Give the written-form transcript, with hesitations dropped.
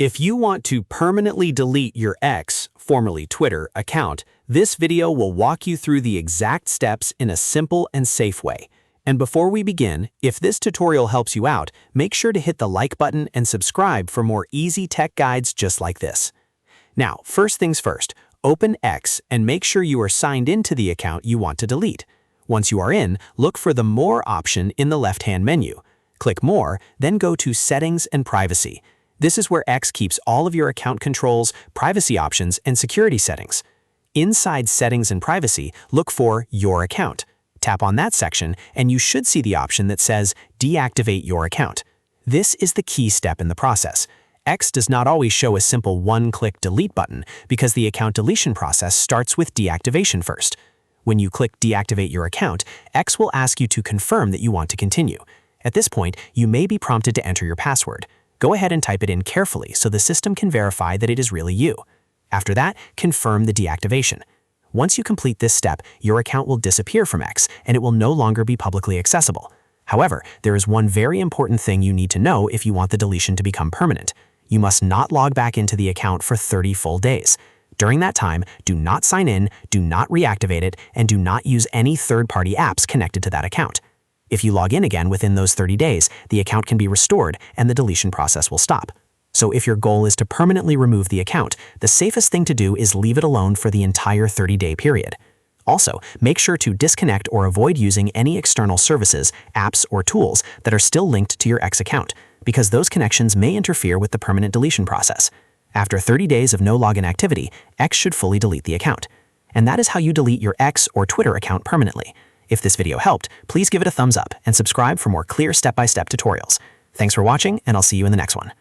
If you want to permanently delete your X, formerly Twitter, account, this video will walk you through the exact steps in a simple and safe way. And before we begin, if this tutorial helps you out, make sure to hit the like button and subscribe for more easy tech guides just like this. Now, first things first, open X and make sure you are signed into the account you want to delete. Once you are in, look for the More option in the left-hand menu. Click More, then go to Settings and Privacy. This is where X keeps all of your account controls, privacy options, and security settings. Inside Settings and Privacy, look for Your Account. Tap on that section, and you should see the option that says Deactivate your account. This is the key step in the process. X does not always show a simple one-click delete button because the account deletion process starts with deactivation first. When you click Deactivate your account, X will ask you to confirm that you want to continue. At this point, you may be prompted to enter your password. Go ahead and type it in carefully so the system can verify that it is really you. After that, confirm the deactivation. Once you complete this step, your account will disappear from X and it will no longer be publicly accessible. However, there is one very important thing you need to know if you want the deletion to become permanent. You must not log back into the account for 30 full days. During that time, do not sign in, do not reactivate it, and do not use any third-party apps connected to that account. If you log in again within those 30 days, the account can be restored and the deletion process will stop. So if your goal is to permanently remove the account, the safest thing to do is leave it alone for the entire 30-day period. Also, make sure to disconnect or avoid using any external services, apps, or tools that are still linked to your X account, because those connections may interfere with the permanent deletion process. After 30 days of no login activity, X should fully delete the account. And that is how you delete your X or Twitter account permanently. If this video helped, please give it a thumbs up and subscribe for more clear step-by-step tutorials. Thanks for watching, and I'll see you in the next one.